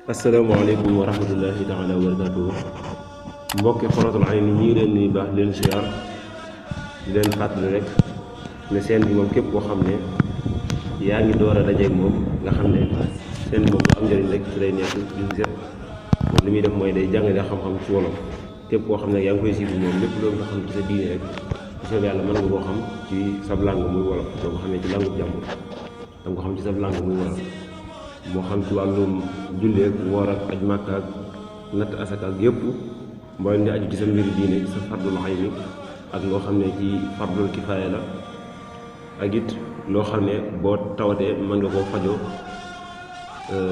asalaamaaleykum wa rahmatullahi taala wa barakatuhu mbokki Xuratul Ayni ñi ngi leen nuyu baax di leen siyaar di leen fàttali rek ne seen bi moom képp koo xam ne yaa ngi door a dajeeg moom nga xam ne seen bi moom lu am njëriñ rek ci lay nekk di set moom li muy def mooy day jàngale xam-xam ci wolof képp koo xam ne yaa ngi koy siifu moom lépp loolu nga xam ci sa diine rek bu soobee yàlla mën nga koo xam ci sab langue muy wolof doo ko xamee ci langue jàmbur danga ko xam ci sab langue muy wolof moo xam ci wàllum julleek woor ak aj màkka ak natt asaka ak yëpp mboolem di aju ci sa mbiru diine ci sa fardul ayni ak loo xam ne ci fardul kifaaya la ak it loo xam ne boo tawatee mën nga koo fajoo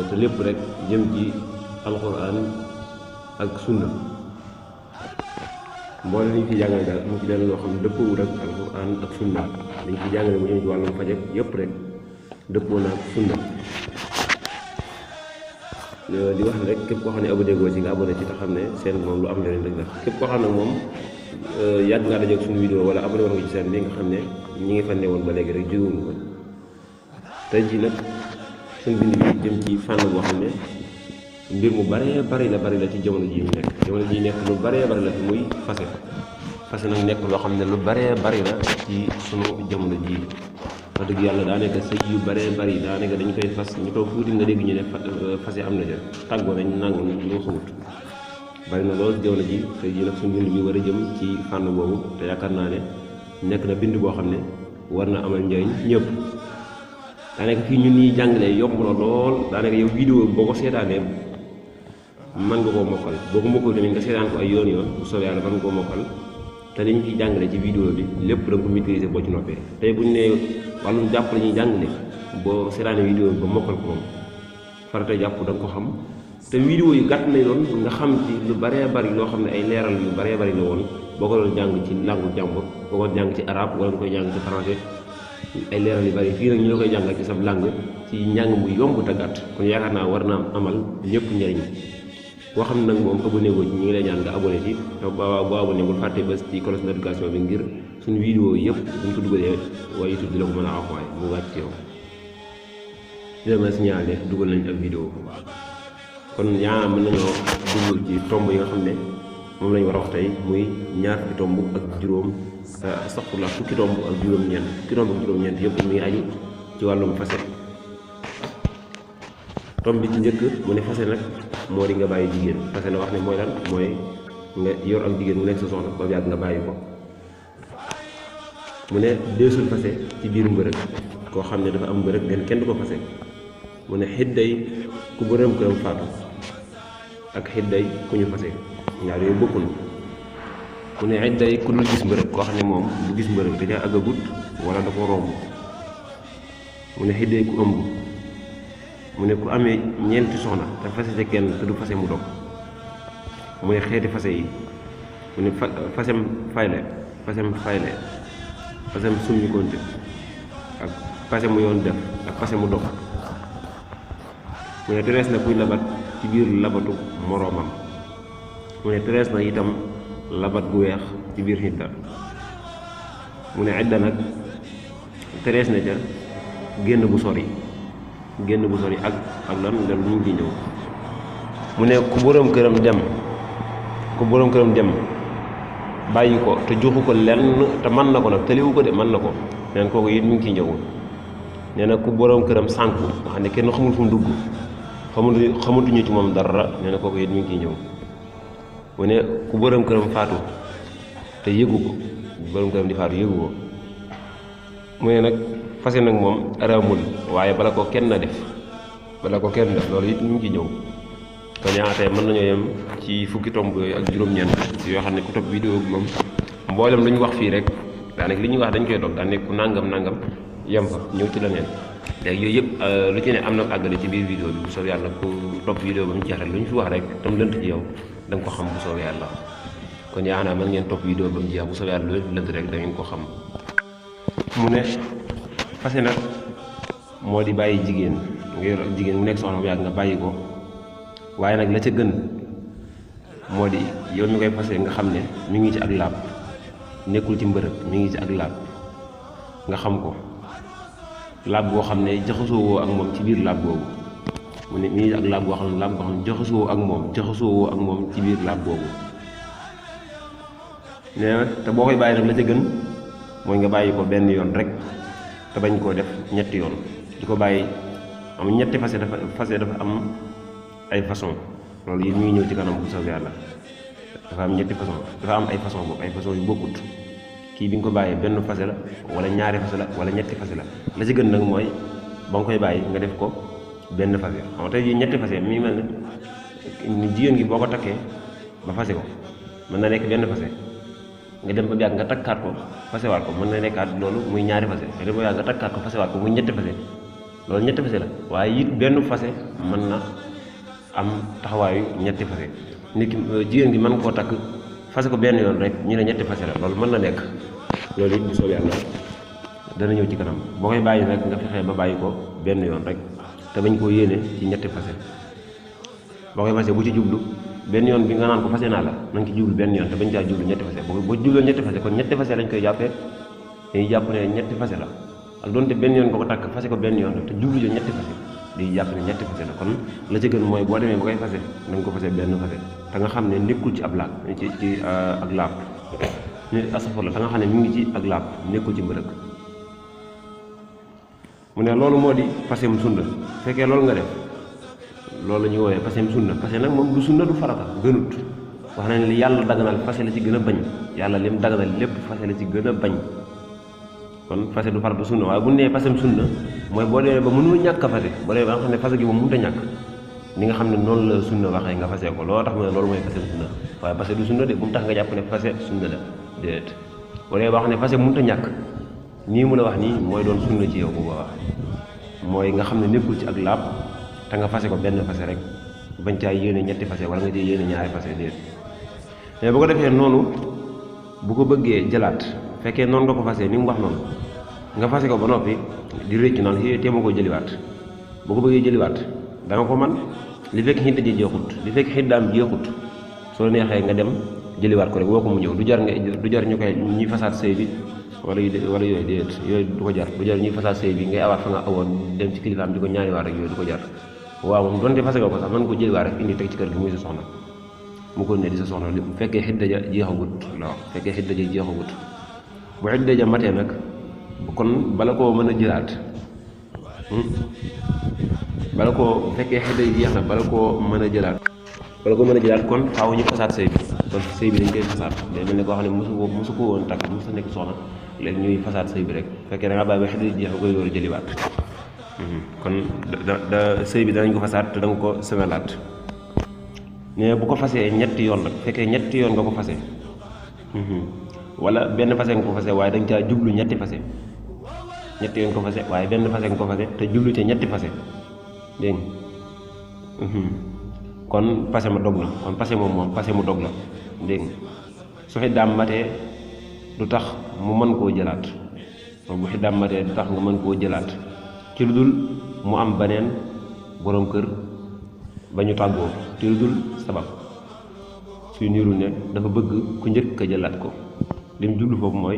te lépp rek jëm ci alquran ak sunna mboolem li ñu fi jàngale daal mu ci leen loo xam ne dëppoowul ak alquran ak sunna dañ fi jàngale mu jëm ci wàllum faj ak yëpp rek dëppoo na ak sunna di wax rek képp koo xam ne abonné goo ci nga abonné ci te xam ne seen moom lu am njëriñ rek la képp koo xam ne moom yàgg ngaa dajeeg suñu vidéo wala abonné woon nga ci seen bi nga xam ne ñi ngi fa newoon ba léegi rek jógewuñu ko tey jii nag suñu bind bi jëm ci fànn boo xam ne mbir mu baree bari la ci jamono ji ñu nekk lu baree bari la fi muy fase nag nekk loo xam ne lu baree bari la ci sunu jamono ji wax dëgg yàlla daanaka sëy yu baree bari daanaka dañ koy fas ñu toog tuuti nga dégg ñu ne fase am na ja tàggoo nañ nangu lu xamut bari na loolu jamono ji tey jii nag suñu bind bi war a jëm ci fànn boobu te yaakaar naa ne nekk na bind boo xam ne war na amal njëriñ ñëpp daanaka fii ñun ñuy jàngalee yomb na lool daanaka yow vidéo boo ko seetaanee mën nga koo mokkal boo ko mokkal tamit nga seetaan ko ay yoon bu soobee yàlla mën nga koo mokkal te li ñu ciy jàngale ci vidéo bi lépp da nga ko maîtriser boo ci noppee tey bu ñu nee wàllum jàpp la ñuy jàngale boo seetaanee vidéo bi ba mokkal ko moom farata jàpp da nga ko xam te vidéo yu gàtt lay doon nga xam ci lu baree bari loo xam ne ay leeral yu baree bari la woon boo ko doon jàng ci langue jàmbur boo ko jàng ci arabe wala nga koy jàng ci français ay leeral yu bari fii nag ñu la koy jàngal ci sa langue ci njàng mu yomb te gàtt kon yaakaar naa war naa amal ñëpp njëriñ boo xam ne nag moom abonné goo ci ñu ngi lay ñaan nga abonné ci boo abonné bul fàtte bés ci cloche notification bi ngir suñu vidéo yëpp buñ ko dugalee waaye YouTube di la ko mën a envoyé mu wàcc ci yow di la mën a signalé dugal nañ ak vidéo kon yaa mën nañoo dugg ci tomb yi nga xam ne moom lañ war a wax tey muy ñaar fukki tomb ak juróom astaghfirullah fukki tomb ak juróom-ñeent yëpp mu ngi aju ci wàllum fase tomb bi ci njëkk mu ne fase nag moo di nga bàyyi jigéen fase na wax ne mooy lan mooy nga yor ak jigéen mu nekk sa soxna ba yàgg nga bàyyi ko mu ne deesul fase ci biir mbërëg koo xam ne dafa am mbërëg den kenn du ko fase mu ne xidday ku boroom këram faatu ak xidday ku ñu fase ñaar yooyu bokkul mu ne xidday ku dul gis mbërëg koo xam ne moom du gis mbërëg da ca àggagut wala da ko romb mu ne xidday ku ëmb mu ne ku amee ñeenti soxna te fase ca kenn te du fase mu dog mu ne xeeti fase yi mu ne fasem fayle fasem summi konte ak fase mu yoon def ak fase mu dog mu ne terees na kuy labat ci biir labatu moroomam mu ne terees na itam labat gu weex ci biir xidda mu ne idda nag terees na ca génn bu sori ak lan ñu ngi ci ñëw mu ne ku boroom këram dem bàyyi ko te joxu ko lenn te mën na ko nag tëliwu ko de mën na ko neen kooku it mi ngi ciy ñëw nee na ku boroom këram sànku nga xam ne kenn xamul fu mu dugg xamatuñu ci moom dara nee na kooku it mi ngi ciy ñëw mu ne ku boroom këram faatu te yëgu ko boroom këram di faatu yëgu ko mu ne nag fase nag moom araamul waaye bala ko kenn def loolu it ñu ngi ci ñëw kon ñaatee mën nañoo yem ci fukki tomb yooyu ak juróom-ñeent yoo xam ne ku topp vidéo bi moom mboolem lu ñu wax fii rek daanaka li ñuy wax dañ koy dog daanaka ku nangam yem fa ñëw ci leneen léegi yooyu yëpp lu ci ne am na àggale ci biir vidéo bi bu soobee yàlla ku topp vidéo ba mu jeex rek lu ñu fi wax rek tam lënt ci yow da nga ko xam bu soobee yàlla kon yaa naa mën ngeen topp vidéo ba mu jeex bu soobee yàlla lu leen lënt rek da ngeen ko xam mu ne fase nag moo di bàyyi jigéen nga yor ak jigéen mu nekk soxna bu yàgg nga bàyyi ko waaye nag la ca gën moo di yow mi koy fase nga xam ne mi ngi ci ak laab nekkul ci mbërëg mi ngi ci ak laab nga xam ko laab boo xam ne jaxasoo woo ak moom ci biir laab boobu mu ne mi ak laab boo xam ne laab boo xam ne jaxasoo ak moom ci biir laab boobu nee na te boo koy bàyyi nag la ca gën mooy nga bàyyi ko benn yoon rek te bañ koo def ñetti yoon di ko bàyyi am ñetti fase dafa am ay façon loolu yi ñuy ñëw ci kanam bu soobee yàlla dafa am ñetti façon dafa am ay façon boobu ay façon yu bokkut kii bi nga ko bàyyee benn fase la wala ñaari fase la wala ñetti fase la ci gën nag mooy ba nga koy bàyyi nga def ko benn fase xam nga tey jii ñetti fase mi ngi mel ne jigéen gi boo ko takkee ba fase ko mën na nekk benn fase nga dem ba yàgg nga takkaat ko fasewaat ko mën na nekkaat loolu muy ñaari fase nga dem ba yàgg nga takkaat ko fasewaat ko muy ñetti fase loolu ñetti fase la waaye it benn fase mën na am taxawaayu ñetti fase nit ki jigéen gi mën koo takk fase ko benn yoon rek ñu ne ñetti fase la loolu mën na nekk loolu it bu soobee yàlla dana ñëw ci kanam boo koy bàyyi rek nga fexee ba bàyyi ko benn yoon rek te bañ koo yéene ci ñetti fase boo koy fase bu ci jublu benn yoon bi nga naan ko fase naa la na nga ci jublu benn yoon te bañ caa jublu ñetti fase boo jubloo ñetti fase kon ñetti fase lañ koy jàppee dañuy jàpp ne ñetti fase la ak doonte benn yoon nga ko takk fase ko benn yoon te jublu jo ñetti fase di jàpp ne ñetti fase la kon la ci gën mooy boo demee ba koy fase na nga ko fase benn fase te nga xam ne nekkul ci ab laab ci ak laab asafur la te nga xam ne mi ngi ci ak laab nekkul ci mbërëg mu ne loolu moo di pasem sunna fekkee loolu nga def loolu la ñuy woowee pasem sunna parce que nag moom du sunna du farata gënut wax nañ li yàlla daganal fase la ci gën a bañ yàlla lim daganal lépp fase la ci gën a bañ kon fase du farata sunna waaye bu nee pasem sunna mooy boo demee ba mënul ñàkk a fase boo demee ba nga xam ne fase gi moom mënut a ñàkk ni nga xam ne noonu la sunna waxee nga fase ko loolu tax mu ne loolu mooy pasem sunna waaye fase du sunna de bu mu tax nga jàpp ne fase sunna la déedéet boo demee ba xam ne fase mënut a ñàkk nii mu la wax nii mooy doon sunna ci yow bu boobaa mooy nga xam ne nekkul ci ak laab te nga fase ko benn fase rek bañ caa yéene ñetti fase wala nga cee yéene ñaari fase déet mais bu ko defee noonu bu ko bëggee jëlaat fekkee noonu nga ko fase ni mu wax noonu nga fase ko ba noppi di rëccu naan téema koo jëliwaat bu ko bëggee jëliwaat da nga ko man li fekk xidda ji jeexut li fekk xiddaam jeexut soo neexee nga dem jëliwaat ko rek woo ko mu ñëw du jar ñu koy ñuy fasaat sëy bi wala yooyu déet yooyu du ko jar du jar ñuy fasaat sëy bi ngay awaat fa nga awoon dem ci kilifaam di ko ñaaniwaat rek yooyu du ko jar waaw moom donte fase nga ko sax mën nga ko jëliwaat rek indi teg ci kër gi muy sa soxna mu ko ne di sa soxna li fekkee xidda ja jeexagut la wax fekkee xidda ja jeexagut bu xidda ja matee nag kon bala koo mën a jëlaat bala koo fekkee xidda ji jeex na bala koo mën a jëlaat kon faaw ñu fasaat sëy bi kon sëy bi dañ koy fasaat day mel ne koo xam ne mosu ko woon takk mosu nekk soxna léegi ñuy fasaat sëy bi rek fekkee da nga bàyyi ba xidda ji jeex nga koy door a jëliwaat kon da sëy bi danañ ko fasaat te da nga ko semelaat mais bu ko fasee ñetti yoon la fekkee ñetti yoon nga ko fase wala benn fase nga ko fase waaye da nga caa jublu ñetti fase ñetti yoon ko fase waaye benn fase nga ko fase te jublu ca ñetti fase dégg nga kon pase ma dog na kon pase moom pase mu dog la dégg nga su xiddaam matee du tax mu mën koo jëlaat moom bu xiddaam matee du tax nga mën koo jëlaat ci lu dul mu am beneen boroom kër ba ñu tàggoo ci lu dul sabab suy niiru ne dafa bëgg ku njëkk a jëlaat ko li mu jublu foofu mooy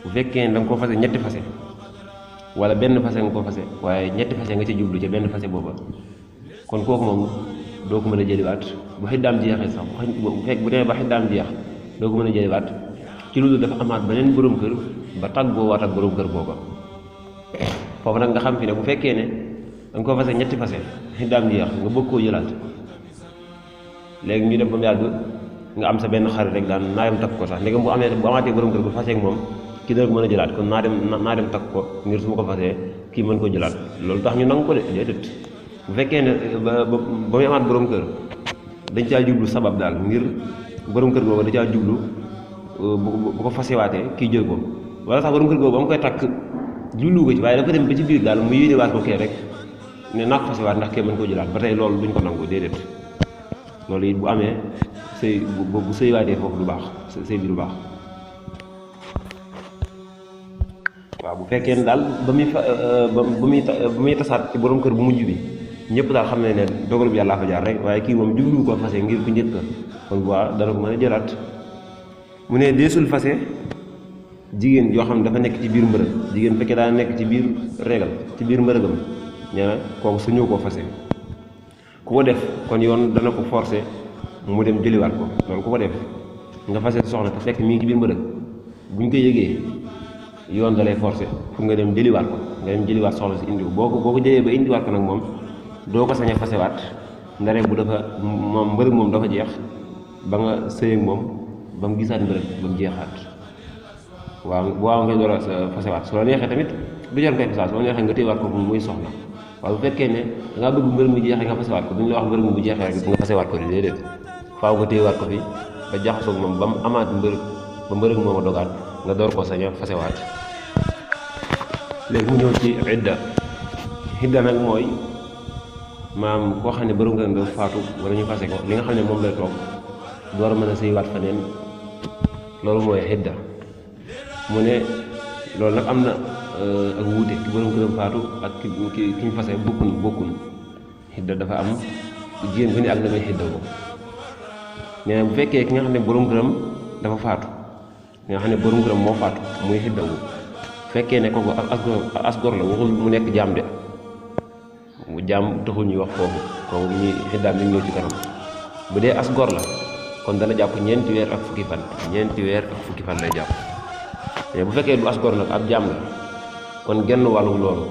bu fekkee ne da nga ko fase ñetti fase wala benn fase nga ko fase waaye ñetti fase nga ci jublu ca benn fase booba kon kooku moom doo ko mën a jëliwaat bu xiddaam jeexee sax bu demee ba xiddaam jeex doo ko mën a jëliwaat ci lu dul dafa amaat beneen boroom kër ba tàggoo waat ak boroom kër booba foofu nag nga xam fi ne bu fekkee ne da nga ko fase ñetti fase xiddaam jeex nga bëgg koo jëlaat léegi ñu dem ba mu yàgg nga am sa benn xarit rek daan naa dem takk ko sax ndegam bu amaatee borom kër bu fasee ak moom kii dana ko mën a jëlaat kon naa dem takk ko ngir su ma ko fasee kii mën ko jëlaat loolu tax ñu nangu ko de déedéet bu fekkee ne ba muy amaat borom kër dañ caa jublu sabab daal ngir borom kër googu da caa jublu bu ko fasewaatee kii jël ko wala sax borom kër googu ba mu koy takk jublu ko ci waaye dafa dem ba ci biir daal mu yéenewaat ko kee rek ne naa ko fasewaat ndax kee mën koo jëlaat ba tey loolu duñ ko nangu déedéet loolu it bu amee sëy bu sëy waatee foofu du baax sëy bi du baax waaw bu fekkee ne daal ba muy tasaat ci borom kër bu mujj bi ñëpp daal xam ne dogal bi yàlla fa jaar rek waaye kii moom jublu ko fase ngir ku njëkk kon bu dana ko mën a jëlaat mu ne deesul fase jigéen yoo xam ne dafa nekk ci biir mbërëg jigéen fekkee daa nekk ci biir régal ci biir mbërëgam ñaa kooku suñu koo fase ku ko def kon yoon dana ko forcer mu dem jëliwaat ko loolu ku ko def nga fase soxna te fekk mi ngi ci biir mbërëg bu ñu ko yëgee yoon da lay forcer pour nga dem jëliwaat ko nga dem jëliwaat soxna si indi ko boo ko jëlee ba indiwaat ko nag moom doo ko sañ a fasewaat ndare bu dafa moom mbërëg moom dafa jeex ba nga sëy ak moom ba mu gisaat mbërëg ba mu jeexaat waaw ngay door a fasewaat su la neexee tamit du jar koy fasaat su la neexee nga téyewaat ko muy soxna waaye bu fekkee ne da ngaa bëgg mbërëg mu jeexee nga fasewaat ko duñu la wax mbërëg mu bu jeexee rek nga fasewaat ko di déedéet faaw nga téyewaat ko fi ba jaxasoog moom ba mu amaat mbërëg ba mbërëg moom a dogaat nga door koo sañ a fasewaat. léegi mu ñëw ci idda nag mooy maam koo xam ne borom këram dafa faatu wala ñu fase ko li nga xam ne moom lay toog door a mën a sëywaat faneen loolu mooy idda mu ne loolu nag am na ak wuute ki borom këram faatu ak ki ñu fase bokkun idda dafa am jigéen bu ne ak na muy idda ko mais bu fekkee ki nga xam ne borom këram dafa faatu ki nga xam ne borom këram moo faatu muy idda wu fekkee ne kooku as gor la waxul mu nekk jaam de mu jaam taxul ñuy wax foofu kooku ñuy xiddaam mi ngi ñëw ci kanam bu dee as gor la kon dana jàpp ñeenti weer ak fukki fan lay jàpp mais bu fekkee du as gor nag ab jaam la kon genn wàllu loolu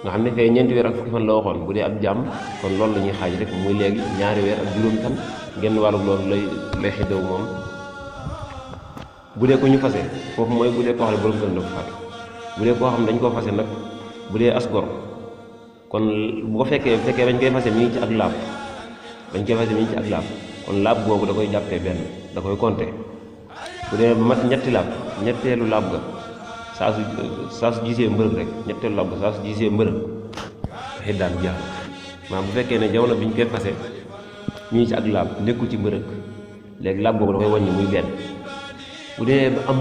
nga xam ne fee ñeenti weer ak fukki fan la waxoon bu dee ab jaam kon loolu la ñuy xaaj rek muy léegi ñaari weer ak juróomi fan genn wàllu loolu lay xiddaw moom bu dee ko ñu fase foofu mooy bu dee koo xam ne borom kër dafa faatu bu dee koo xam dañ koo fase nag bu dee as gor kon bu ko fekkee bañ koy fase mi ngi ci ak laab kon laab boobu da koy jàppee benn da koy compter bu dee mat ñetti laab ñetteelu laab ga saa su gisee mbërëg rek ñetteelu laab ga saa su gisee mbërëg xiddaam jeex maanaam bu fekkee ne jamono bi ñu koy fase mi ngi ci ak laab nekkul ci mbërëg léegi laab boobu da koy wàññi muy benn bu dee ba am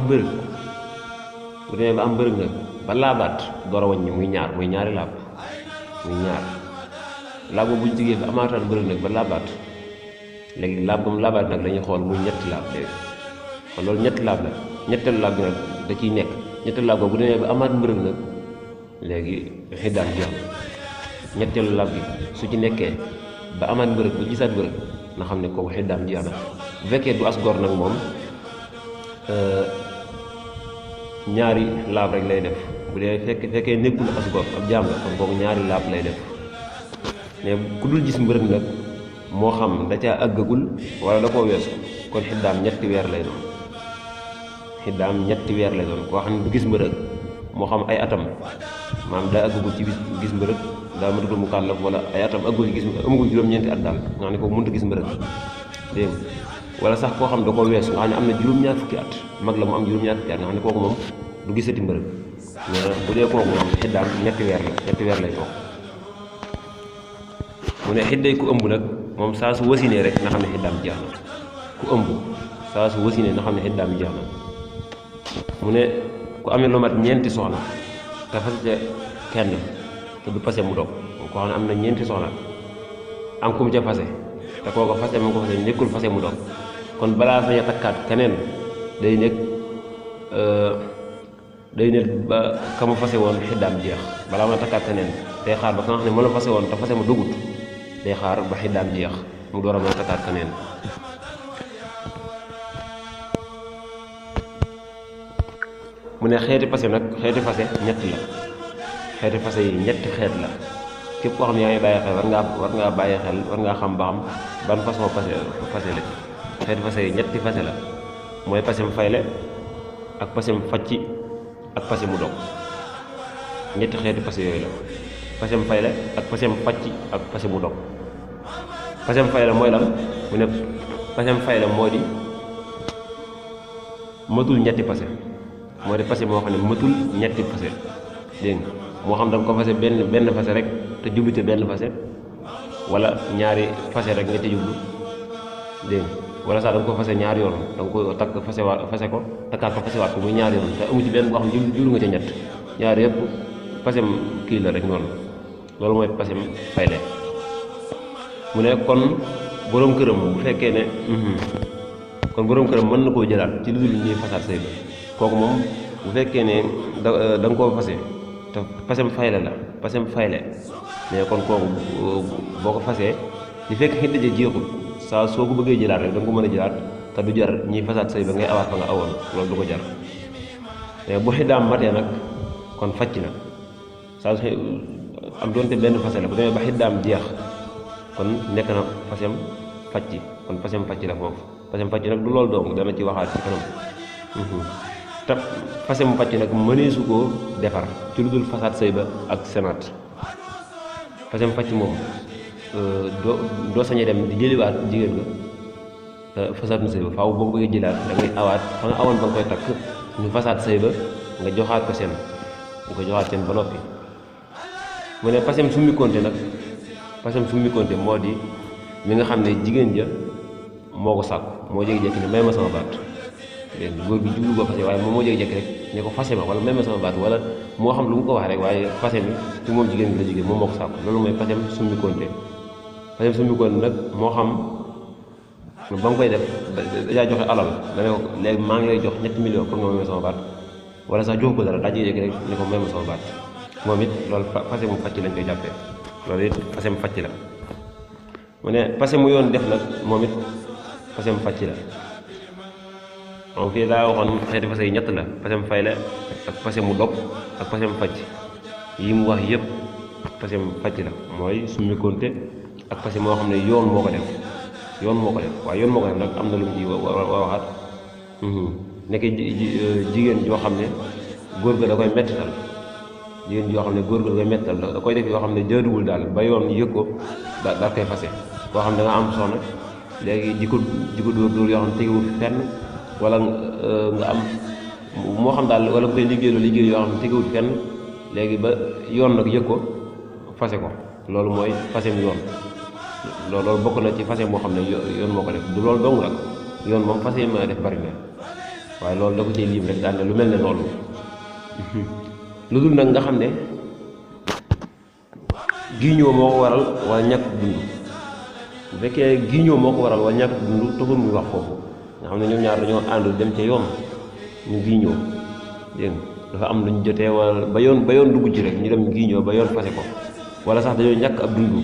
mbërëg nag ba laabaat door a wàññi muy ñaari laab laab boobu bu ñu jigee ba amaataan mbërëg nag ba laabaat léegi laab boobu laabaat nag dañuy xool muy ñetti laab léegi kon loolu ñetti laab la ñetteelu laab gi nag da ciy nekk ñetteelu laab boobu bu demee ba amaat mbërëg nag léegi xiddaam jeex na ñetteelu laab gi su ci nekkee ba amaat mbërëg ba gisaat mbërëg na xam ne kooku xiddaam jeex na bu fekkee du as gor nag moom ñaari laab rek lay def bu dee fekkee nekkul as gor ab jaam la kon kooku ñaari laab lay def mais ku dul gis mbërëg nag moo xam da caa àggagul wala da koo weesu kon xiddaam ñetti weer lay doon koo xam ne du gis mbërëg moo xam ay atam maanaam daa àggagul ci gis mbërëg daa matagul mu kàllaf wala ay atam àggul ci amagul juróom-ñeenti at daal nga xam ne kooku mënut a gis mbërëg dégg wala sax koo xam da koo weesu nga xam ne am na juróom-ñaar fukki at mag la mu am juróom-ñaar fukki at nga xam ne kooku moom du gisati mbërëg mais bu dee kooku moom xiddaam ñetti weer lay toog mu ne xidday ku ëmb nag moom saa su wasinee rek nga xam ne xiddaam jeex na ku ëmb saa su wasinee nga xam ne xiddaam jeex na mu ne ku amee lu mat ñeenti soxna te fase kenn te du fase mu dog koo xam ne am na ñeenti soxna am ku mu ca fase te kooku fase mu ko fase nekkul fase mu dog kon balaa sañ a takkaat keneen day nekk ba ka ma fase woon xiddaam jeex balaa ma takkaat keneen day xaar ba ka nga xam ne ma la fase woon te fase ma dugut day xaar ba xiddaam jeex mu door a mën a takkaat keneen mu ne xeeti fase nag xeeti fase ñett la xeeti fase yi ñetti xeet la képp koo xam ne yaa ngi bàyyi xel war ngaa bàyyi xel war ngaa xam ba xam ban façon fase la xeeti fase yi ñetti fase la mooy pasem fayle ak pasem facci ak pase mu dog ñetti xeeti pase yooyu la pasem fayle ak pasem facci ak pase mu dog pasem fayle mooy lan mu ne pasem fayle moo di matul ñetti pase moo di pase moo xam ne matul ñetti pase dégg nga moo xam da nga ko fase benn fase rek te jublute benn fase wala ñaari fase rek nga ci jublu dégg nga wala sax da nga ko fase ñaari yoon da nga ko takk fase ko takkaat ko fasewaat ko muy ñaari yoon te amu ci benn boo xam ne jublu nga ca ñett ñaari yëpp pasem kii la rek noonu loolu mooy pasem fayle mu ne kon boroom këram bu fekkee ne kon boroom këram mën na koo jëlaat ci lu dul ñuy fasaat sëy ba kooku moom bu fekkee ne da nga koo fase te pasem fayle la pasem fayle mais kon kooku boo ko fasee li fekk xidda ja jeexul saa soo ko bëggee jëlaat rek da nga ko mën a jëlaat te du jar ñiy fasaat sëy ba ngay awaat fa nga awoon loolu du ko jar mais bu xiddaam matee nag kon facc na saa su am doonte benn fase la bu demee ba xiddaam jeex kon nekk na fasem facc kon fasem facc la foofu fasem facc nag du loolu dong dana ci waxaat ci kanam te fasem facc nag mëneesu koo defar ci lu dul fasaat sëy ba ak senaat fasem facc moom doo sañee dem di jëliwaat jigéen nga te fasaat na sëy ba faaw boo ko bëggee jëlaat da ngay awaat fa nga awoon ba nga koy takk ñu fasaat sëy ba nga joxaat ko seen nga ko joxaat seen ba noppi mu ne pasem summi konte nag pasem summi konte moo di mi nga xam ne jigéen ja moo ko sàkku moo jékki-jékki ne may ma sama baat léegi góor bi jublu ba fase waaye moom moo jékki-jékki rek ne ko fase ma wala may ma sama baat wala moo xam lu mu ko wax rek waaye fase mi ci moom jigéen bi la jigéen moom moo ko sàkku loolu mooy pasem summi konte pasem summi konte nag moo xam ba nga koy def dajaa joxe alal da ne ko léegi maa ngi lay jox 7 millions pour nga may ma sama baat wala sax jox ko dara daa jékki rek ne ko may ma sama baat moom it loolu fase mu facc lañ koy jàppee loolu it fase mu facc la mu ne fase mu yoon def nag moom it fase mu facc la moom fii daa waxoon xeeti fase yi ñett la fase mu fay la ak fase mu dog ak fase mu facc yi mu wax yëpp fase mu facc la mooy summi konte ak fase moo xam ne yoon moo ko def waaye yoon moo ko def nag am na lu mu ci waxaat nekk jigéen joo xam ne góor ga da koy mettital jigéen joo xam ne góor ga da koy mettital da koy def yoo xam ne jaaduwul daal ba yoon yëg ko daal koy fase koo xam ne da nga am soxna léegi di ko dóor yoo xam ne tegewul fenn wala nga am moo xam daal wala nga koy liggéey yoo xam ne tegewul fenn léegi ba yoon nag yëg ko fase ko loolu mooy fasem yoon loolu bokk na ci fase moo xam ne yoon moo ko def du loolu dong nag yoon moom fase yi mën a def bari na waaye loolu da ko cee lim rek daal ne lu mel ne loolu lu dul nag nga xam ne giiñoo moo ko waral wala ñàkk dund bu fekkee giiñoo moo ko waral wala ñàkk dund taxul muy wax foofu nga xam ne ñoom ñaar dañoo ànd dem ca yoon ñu giiñoo dégg nga dafa am lu ñu jotee wala ba yoon dugg ci rek ñu dem giiñoo ba yoon fase ko wala sax dañoo ñàkk ab dund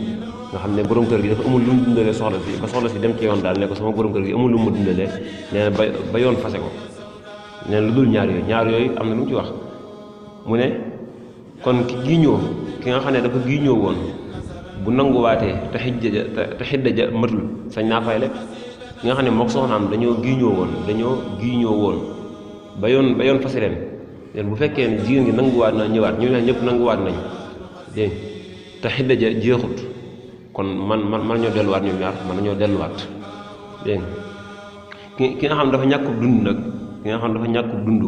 nga xam ne borom kër gi dafa amul lu mu dundalee soxla si ba soxla si dem ci yoon daal ne ko sama borom kër gi amul lu mu dundalee nee na ba yoon fase ko nee na lu dul ñaar yooyu am na lu mu ci wax mu ne kon ki giiñoo ki nga xam ne dafa giiñoo woon bu nanguwaatee te xidda ja matul sañ naa fayle ki nga xam ne mook soxnaam dañoo giiñoo woon ba yoon fase leen bu fekkee ne jigéen gi nanguwaat na ñëwaat ñu ne ñëpp nanguwaat nañ dégg te xidda ja jeexut kon man ñoo delluwaat ñoom ñaar man nañoo delluwaat dégg ki nga xam dafa ñàkkub dund nag ki nga xam dafa ñàkkub dund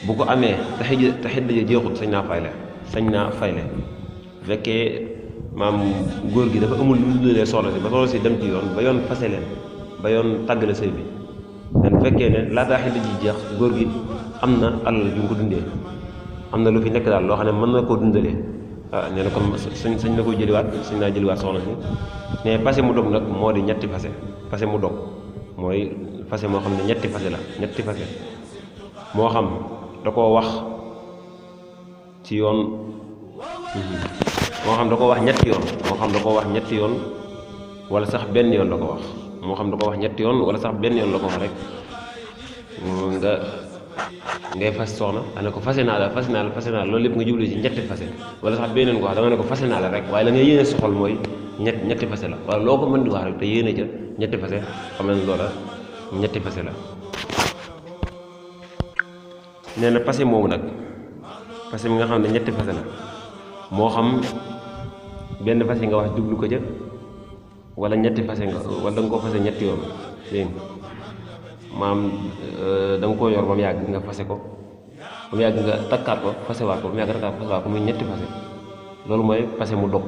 bu ko amee te xidda ja jeexut sañ naa fayle bu fekkee maam góor gi dafa amul lu mu dundalee soxla si ba soxla si dem ci yoon ba yoon fase leen ba yoon tàggale sëy bi te bu fekkee ne laataa xidda ji jeex góor gi am na alal ju mu ko dundee am na lu fi nekk daal loo xam ne mën na koo dundalee nee na kon sañ na ko jëliwaat sañ naa jëliwaat soxna si mais fase mu dog nag moo di ñetti fase mu dog mooy fase moo xam ne ñetti fase moo xam da koo wax ci yoon moo xam da ko wax ñetti yoon wala sax benn yoon la ko wax moo xam da ko wax ñetti yoon wala sax benn yoon la ko wax rek ngay fas soxna ne ko fase naa la loolu lépp nga jublu ci ñetti fase wala sax beneen ko wax da nga ne ko fase naa la rek waaye la nga yéene soxal mooy ñetti fase la wala loo ko mën di wax rek te yéene ca ñetti fase xam ne loola ñetti fase la nee na fase moomu nag fase mi nga xam ne ñetti fase la moo xam benn fase nga wax jublu ko ca wala ñetti fase nga wala da nga ko fase ñetti yoon dégg maam da nga koo yor ba mu yàgg nga fase ko ba mu yàgg nga takkaat ko fasewaat ko ba mu yàgg takkaat ko fasewaat ko muy ñetti fase loolu mooy fase mu dog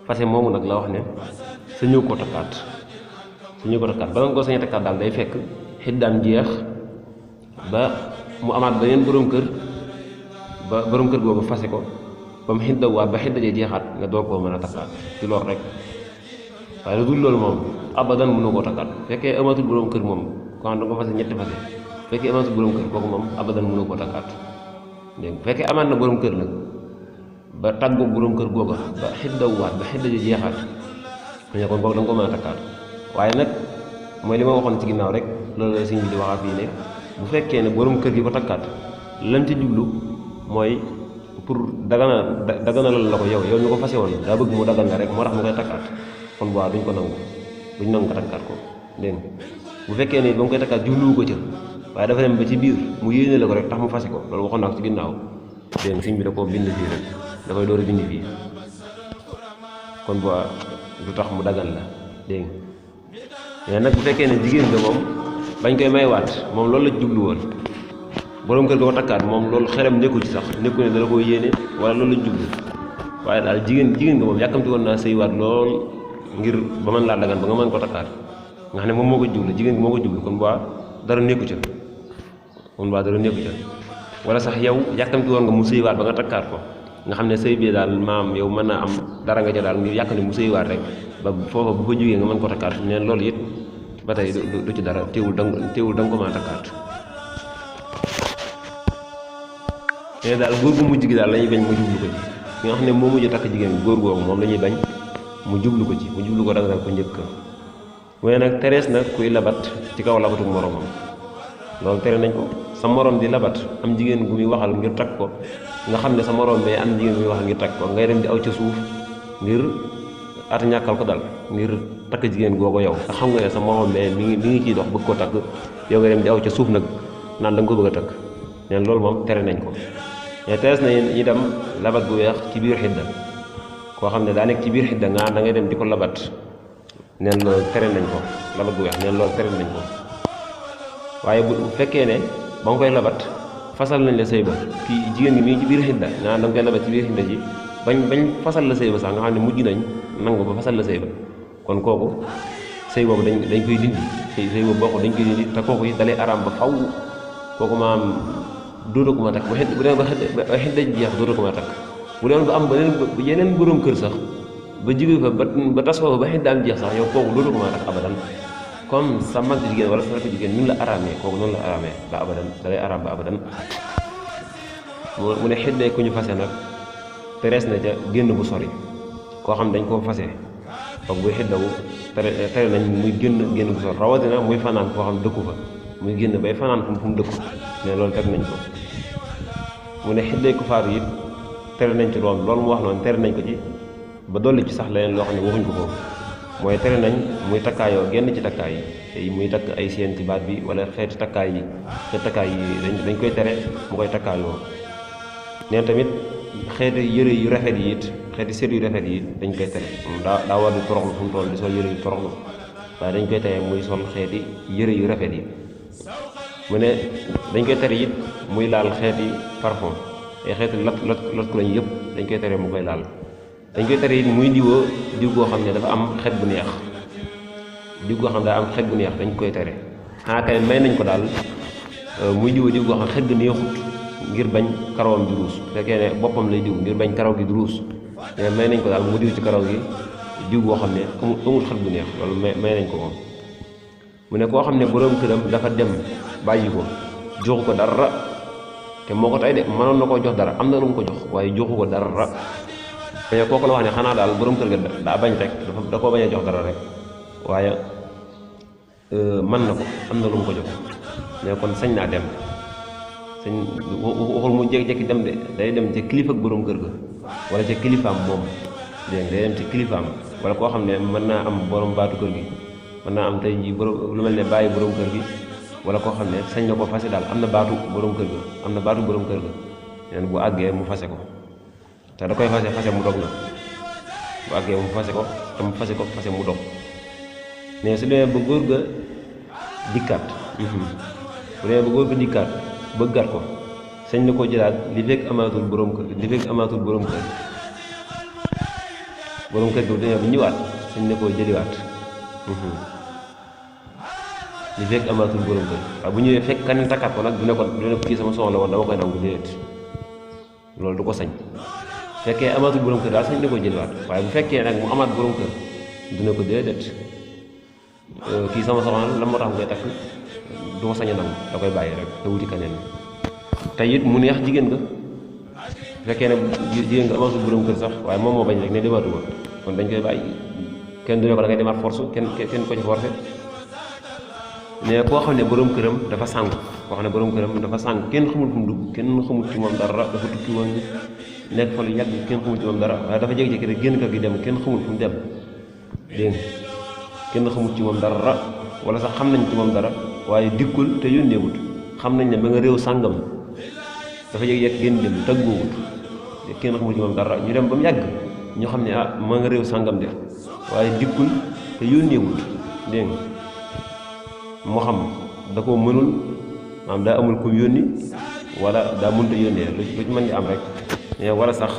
fase moomu nag la wax ne sañoo ko takkaat ba nga ko sañee takkaat daal day fekk xiddaam jeex ba mu amaat beneen borom kër ba borom kër boobu fase ko ba mu xiddawaat ba xidda jee jeexaat nga door koo mën a takkaat ci loolu rek waaye lu dul loolu moom abadan mënu koo takkaat fekkee amatul borom kër moom ko xam da nga ko fase ñetti fase fekkee amatul borom kër kooku moom abadan mënu koo takkaat dégg nga fekkee amaat na borom kër nag ba tàggoog borom kër googa ba xiddawaat ba xidda jee jeexaat mais kon boobu da nga ko mën a takkaat waaye nag mooy li ma waxoon ci ginnaaw rek loolu la sëñ bi di waxaat fii ne bu fekkee ne borom kër gi ko takkaat lam ci jublu mooy pour daganalal la ko yow mi ko fase woon daa bëgg mu dagal nga rek moo tax mu koy takkaat kon bu duñ ko nangu duñ nangu nga takkaat ko dégg bu fekkee ne ba mu koy takkaat jubluwu ko ca waaye dafa dem ba ci biir mu yéene la ko rek tax mu fase ko loolu waxoon naa ko ci ginnaaw dégg sëñ bi da koo bind fii rek da koy door a bind fii kon bu du tax mu dagal la dégg mais nag bu fekkee ne jigéen nga moom bañ koy maywaat moom loolu la jublu woon borom kër ga ko takkaat moom loolu xelam nekku ci sax nekku ne dala ko yéene wala loolu la jublu waaye daal jigéen nga moom yàkkamti woon naa sëywaat lool ngir ba mën laa dagan ba nga mën ko takkaat nga xam ne moom moo ko jublu jigéen gi moo ko jublu kon bu dara nekku ca wala sax yow yàkkamti woon nga mu sëywaat ba nga takkaat ko nga xam ne sëy bi daal maam yow mën naa am dara nga ca daal ngir yàkk ne mu sëywaat rek ba foofa bu fa jógee nga mën ko takkaat neen loolu it ba tey du ci dara teewul da nga ko mën a takkaat mais daal góor gu mujj gi daal la ñuy bañ mu jublu ko ci ki nga xam ne moo mujj takk jigéen góor googu moom la ñuy bañ mu jublu ko ci mu jublu ko daganal ko njëkk waaye nag terees nag kuy labat ci kaw labatu moromam loolu tere nañ ko sa morom di labat am jigéen gu muy waxal ngir takk ko nga xam ne sa morom mais am jigéen gu muy waxal ngir takk ko ngay dem di aw ca suuf ngir at ñàkkal ko dal ngir takk jigéen googu yow nga xam nga ne sa morom mais mi ngi ciy dox bëgg ko takk yow nga dem di aw ca suuf nag naan da nga ko bëgg a takk neen loolu moom tere nañ ko mais teres na itam labat bu weex ci biir xidda koo xam ne daa nekk ci biir xidda nga da ngay dem di ko labat neen loolu tere nañ ko labat bu weex neen loolu tere nañ ko waaye bu fekkee ne ba nga koy labat fasal nañ la sëy ba kii jigéen gi mi ngi ci biir xidda nga da nga koy labat ci biir xidda ji bañ fasal la sëy ba sax nga xam ne mujj nañ nangu ba fasal la sëy ba kon kooku sëy boobu dañ koy dindi sëy boobu bokk dañ koy dindi te kooku yi dalay araam ba faw kooku maam dootoo ko ma takk bu dee ba xidda jeex dootoo ko ma takk bu dee ba am yeneen borom kër sax ba jóge fa ba tas foofu ba xidda am jeex sax yow kooku dootoo ko ma takk abadan comme sa mag jigéen wala sa rakk jigéen ni mu la araamee kooku noonu la araamee ba abadan dalay araam ba abadan mu ne xidday ku ñu fase nag terees na ca génn bu sori koo xam dañ koo fase kooku buy xiddawu tere nañ muy génn bu sori rawatina muy fanaan koo xam dëkku fa muy génn bay fanaan fu mu dëkku mais loolu teg nañ ko mu ne xidday ku faatu it tere nañ ci loolu mu wax noonu tere nañ ko ci ba dolli ci sax leneen loo xam ne waxuñ ko foofu mooy tere nañ muy takkaayoo genn ci takkaay yi muy takk ay seen ci baat bi wala xeeti takkaay yi dañ koy tere mu koy takkaayoo neen tamit xeeti yëre yu rafet yi it xeeti sër yu rafet yi dañ koy tere moom daa war di toroxlu fu mu toll di sol yëre yu toroxlu waaye dañ koy tere muy sol xeeti yëre yu rafet yi mu ne dañ koy tere it muy laal xeeti parfum ay xeeti lot ku lañ yëpp dañ koy tere mu koy laal dañ koy tere it muy diw goo xam ne dafa am xet bu neex diw goo xam ne daa am xet bu neex dañ koy tere xanaa kay may nañ ko daal muy diw goo xam xet bu neexut ngir bañ karawam di ruus fekkee ne boppam lay diw ngir bañ karaw gi di ruus mais may nañ ko daal mu diw ci karaw gi diw goo xam ne amul xet bu neex loolu may nañ ko moom mu ne koo xam ne borom këram dafa dem bàyyi ko joxu ko dara te moo ko tey de mënoon na koo jox dara am na lu mu ko jox waaye joxu ko dara mais kooku la wax ne xanaa daal borom kër ga daa bañ rek da koo bañ a jox dara rek waaye mën na ko am na lu mu ko jox mais kon sañ naa dem sañ waxul mu jékki-jékki dem de day dem ca kilifa ak borom kër ga wala ca kilifaam moom dégg nga day dem ca kilifaam wala koo xam ne mën naa am borom baatu kër gi mën naa am tey jii borom lu mel ne bàyyi borom kër gi wala koo xam ne sañ na ko fase daal am na baatu borom kër ga am na baatu borom kër ga neen bu àggee mu fase ko te da koy fase mu dog na bu àggee mu fase ko te mu fase mu dog mais su demee ba góor ga dikkaat bu demee ba góor ga dikkaat bëggaat ko sañ na ko jëlaat li fekk amaatul borom kër li fekk amaatul borom kër gi bu demee ba ñëwaat sañ na koo jëliwaat li fekk amaatul borom kër waaye bu ñëwee fekk kaneen takkaat ko nag du ne ko kii sama soxla woon dama koy nangu déedéet loolu du ko sañ fekkee amaatul borom kër daal sañ na ko jëliwaat waaye bu fekkee nag mu amaat borom kër du ne ko déedéet kii sama soxla la moo tax mu koy takk du ko sañ a nangu da koy bàyyi rek te wuti kaneen te it mu neex jigéen nga fekkee ne jigéen nga amaatul borom kër sax waaye moom moo bañ rek ne demaatu ko kon dañ koy bàyyi kenn du ne ko da ngay demaat force kenn ko ci forcé mais koo xam ne borom këram dafa sànku koo xam ne borom këram dafa sànku kenn xamul fu mu dugg kenn xamul ci moom dara dafa tukki woon nekk fa lu yàgg kenn xamul ci moom dara waaye dafa jékki-jékki rek génn kër gi dem kenn xamul fu mu dem dégg kenn xamul ci moom dara wala sax xam nañ ci moom dara waaye dikkul te yónneewut xam nañ ne ba nga réew sàngam dafa jékki-jékki génn dem tëggoowut kenn xamul ci moom dara ñu dem ba mu yàgg ñu xam ne ah ma nga réew sàngam de waaye dikkul te yónneewut dégg moo xam da koo mënul maanaam daa amul ko yónni wala daa mënta yónnee lu ci mën di am rek mais wala sax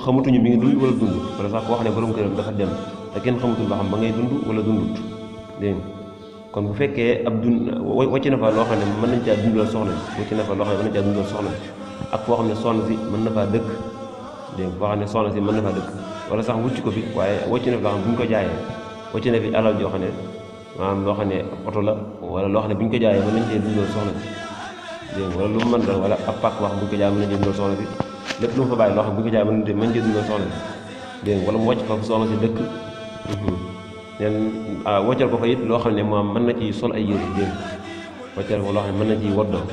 xamutuñu bi ngi dund wala dund wala sax koo xam ne borom këram dafa dem te kenn xamutul ba xam ba ngay dund wala dundut dégg kon bu fekkee ab wàcc na fa loo xam ne mën nañ caa dundal soxna si wàcc na fa loo xam ne mën nañ caa dundal soxna si ak foo xam ne soxna si mën na faa dëkk dégg foo xam ne soxna si mën na faa dëkk wala sax wucc ko fi waaye wàcc na fa loo xam ne bu ñu ko jaayee wàcc na fi alal joo xam ne maanaam loo xam ne oto la wala loo xam ne bu ñu ko jaayee mën nañ cee dundal soxna si dégg wala lu mu mën doon wala ab pàkk wax bu ñu ko jaayee mën nañ cee dundal soxna si lépp lu mu fa bàyyi loo xam bu ñu ko jaayee mën cee dundal soxna si dégg wala mu wàcc fa fu soxna si dëkk neen wàccal ko fa it loo xam ne moom mën na ci sol ay yére dégg wàccal ko loo xam ne mën na ci woddoo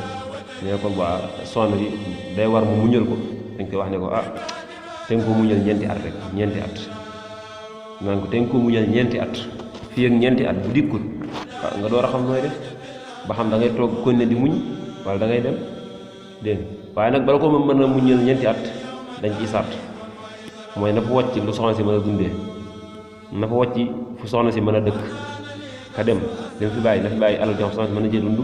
mais kon waa soxna bi day war mu muñal ko dañ koy wax ne ko ah te nga ko muñal ñeenti at rek ñeenti at naan ko te nga ko muñal ñeenti at fii ak ñeenti at bu dikkut nga door a xam nooy def ba xam da ngay toog kon ne di muñ wala da ngay dem dégg waaye nag bala ko mën a muñal ñeenti at dañ ciy sart mooy na fa wàcc lu soxna si mën a dundee na fa wàcc fu soxna si mën a dëkk ka dem fi bàyyi na fi bàyyi alal joo xam soxna si mën na cee dund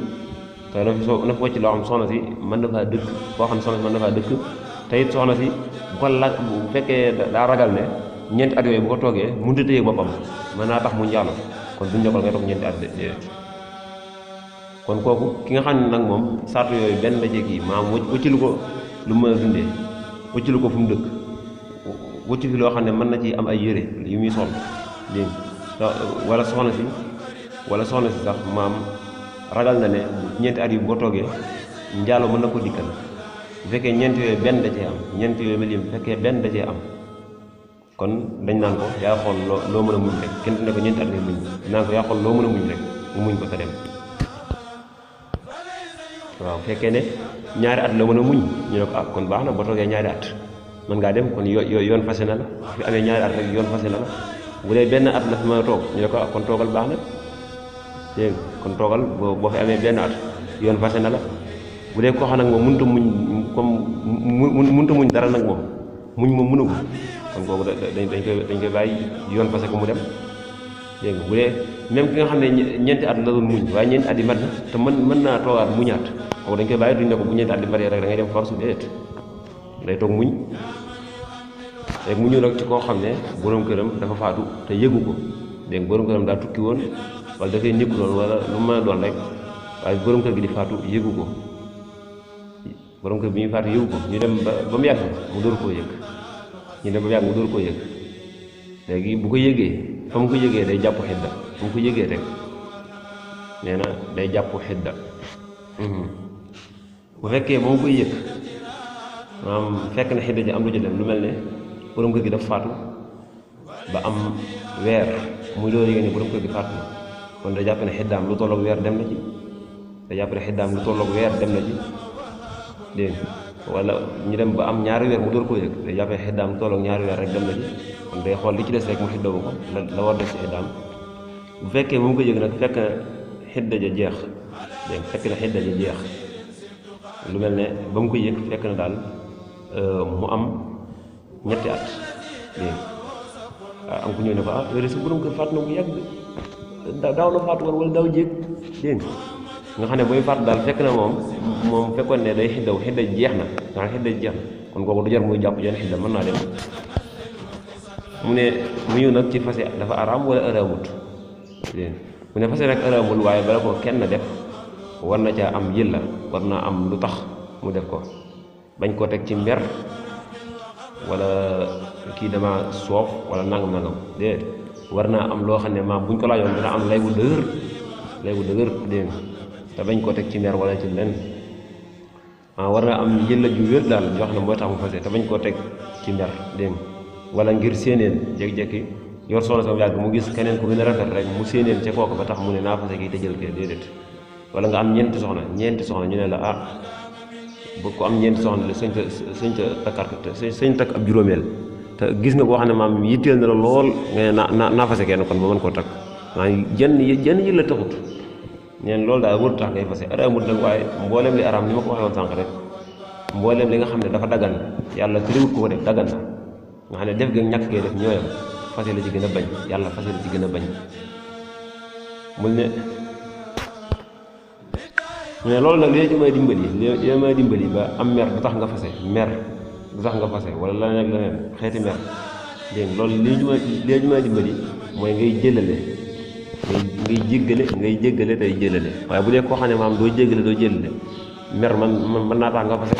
te na fa wàcc loo xam soxna si mën na faa dëkk foo xam ne soxna si mën na faa dëkk te it soxna si bu ko la bu fekkee daa ragal ne ñeenti at yooyu bu ko toogee mënut a téye boppam mën naa tax mu njaalo kon duñ nekkal ngay toog ñeenti at déedéet kon kooku ki nga xam ne nag moom sartu yooyu benn la kii maam wëccilu ko lu mën a dundee wëccilu ko fu mu dëkk wëcc fi loo xam ne mën na ci am ay yére yu muy sol dégg wala soxna si sax maam ragal na ne ñeenti at yi boo toogee njaalo mën na ko dikkal bu fekkee ñeenti yooyu benn da cee am ñeenti yooyu ma lim bu fekkee benn da cee am kon dañ naan ko yaa xool loo mën a muñ rek kenn du ne ko ñeenti at ngay muñ naan ko yaa xool loo mën a muñ rek mu muñ ko te dem waaw fekkee ne ñaari at la mën a muñ ñu ne ko ah kon baax na ba toogee ñaari at mën ngaa dem kon yoon fase na la fi amee ñaari at rek yoon fase na la bu dee benn at la fi mën a toog ñu ne ko ah kon toogal baax na dégg kon toogal boo fi amee benn at yoon fase na la bu dee koo xam nag moom mënut a muñ comme mënut a muñ dara nag moom mënu ko kon kooku dañ koy bàyyi yoon fase ko mu dem dégg nga bu dee même ki nga xam ne ñeenti at la doon muñ waaye ñeenti at yi mat na te mën naa toogaat muñaat kooku dañ koy bàyyi duñ ne ko bu ñeenti at yi matee rek da ngay dem force déedéet day toog muñ léegi muñu nag ci koo xam ne borom këram dafa faatu te yëgu ko dégg nga borom këram daa tukki woon wala dafay nekku loon wala lu mën a doon rek waaye borom kër gi di faatu yëgu ko borom kër bi ñuy faatu yëgu ko ñu dem ba mu yàgg mu door koo yëg ñu dem ba mu yàgg mu door koo yëg léegi bu ko yëgee fa mu ko yëgee day jàpp xidda fu mu ko yëgee rek nee na day jàpp xidda bu fekkee ba mu koy yëg maanaam fekk na xidda ji am lu ci dem lu mel ne borom kër gi dafa faatu ba am weer muy door yëg ne borom kër gi faatu na kon da jàpp ne xiddaam lu tolloog weer dem na ci da jàpp ne xiddaam lu tolloog weer dem na ci dégg wala ñu dem ba am ñaari weer mu door koo yëg day jàpp ne xiddaam lu tolloog ñaari weer rek dem na ci kon day xool li ci des rek mu xiddawu ko la war def ci xiddaam bu fekkee ba mu ko yëg nag fekk na xidda ja jeex dégg fekk na xidda ja jeex lu mel ne ba mu ko yëg fekk na daal mu am ñetti at dégg am ku ñëw ne ko ah yooyu sa borom kër faatu na bu yàgg daaw la faatu woon wala daaw jéeg dégg nga xam ne booy faatu daal fekk na moom fekkoon ne day xiddaw xidda jeex na nga xam xidda jeex na kon kooku du jar muy jàpp jenn xidda mën naa dem mu ne mu ñëw nag ci fase dafa araam wala araamut dégg mu ne fase rek araamul waaye bala ko kenn def war na caa am yëlla war naa am lu tax mu def ko bañ koo teg ci mber wala kii dama soof wala nangam déedéet war naa am loo xam ne maam buñ ko laajoon dina am lay bu dëgër dégg te bañ koo teg ci mer wala ci lenn war naa am yëlla ju wér daal yoo xam ne mooy tax mu fase te bañ koo teg ci mer dégg wala ngir séeneen jékki-jékki yor soxna sama yàgg mu gis keneen ku gën a rafet rek mu séeneen ca kooku ba tax mu ne naa fase kii te jël kee déedéet. wala nga am ñeenti soxna ñu ne la ah bu ko am ñeenti soxna la sëñ takk ab juróomeel te gis nga koo xam ne maam yitteel na la lool nga ne naa fase kenn kon ba mën koo takk maanaam jenn yi la taxut neen loolu daal wër tax ngay fase araamut nag waaye mboolem li araam ni ma ko waxee woon sànq rek mboolem li nga xam ne dafa daggan yàlla tëriwut ko def daggan na nga xam ne def ga ñàkk kee def ñooyam fase la ci gën a bañ yàlla fase la ci gën a bañ mu ne mais loolu nag li may dimbali ba am mer du tax nga fase wala leneen xeeti mer dégg nga loolu li may dimbali mooy ngay jëlale ngay jéggale tey jëlale waaye bu dee koo xam ne maam doo jéggale doo jëlale mer man mën naa tax nga fase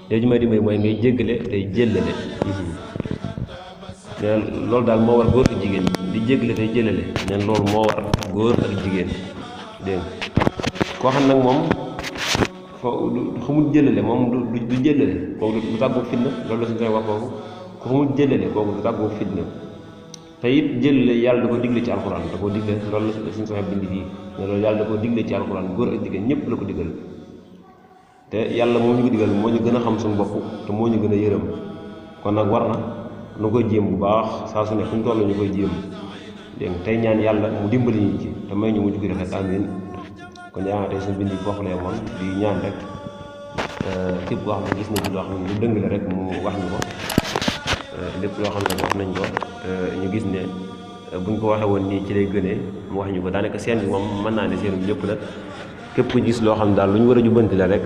li may dimbali mooy ngay jéggale tey jëlale neen loolu daal moo war góor ak jigéen di jéggale tey jëlale neen loolu moo war góor ak jigéen dégg nga koo xam nag moom xamul jëlale moom du jëlale kooku du tàggoo fitna loolu la suñu koy wax kooku ku xamul jëlale kooku du tàggoo fitna te it jëlale yàlla da ko digle ci alxuraan da koo digle loolu la suñu soxee bind fii ne loolu yàlla da koo digle ci alxuraan góor ak jigéen ñëpp la ko digal te yàlla moo ñu ko digal moo ñu gën a xam suñu bopp te moo ñu gën a yërëm kon nag war na nu koy jéem bu baax saa su ne fu ñu toll ñu koy jéem dégg nga tey ñaan yàlla mu dimbali ñu ci te may ñu mujj gi rafet amiin kon yaa tey suñu bind foofu la yemoon di ñaan rek képp koo xam ne gis nañ ci loo xam ne lu dëng la rek mu wax ñu ko lépp loo xam ne wax nañ ko ñu gis ne buñ ko waxee woon nii ci lay gënee mu wax ñu ko daanaka seen bi moom mën naa ne seen bi lépp la képp ku gis loo xam ne daal lu ñu war a jubbanti la rek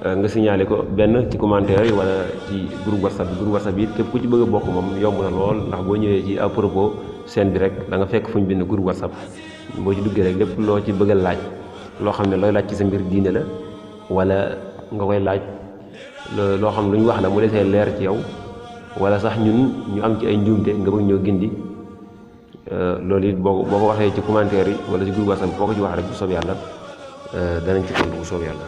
nga signalé ko benn ci commentaire yi wala ci groupe whatsapp yi képp ku ci bëgg a bokk moom yomb na lool ndax boo ñëwee ci à propos seen bi rek da nga fekk fu ñu bind groupe whatsapp boo ci duggee rek lépp loo ci bëgg a laaj loo xam ne looy laaj ci sa mbir diine la wala nga koy laaj loo xam lu ñu wax la mu desee leer ci yow wala sax ñun ñu am ci ay njuumte nga bëgg ñoo gindi loolu it boo ko waxee ci commentaire yi wala ci groupe whatsapp boo ko ci wax rek bu soob yàlla danañ ci tontu bu soob yàlla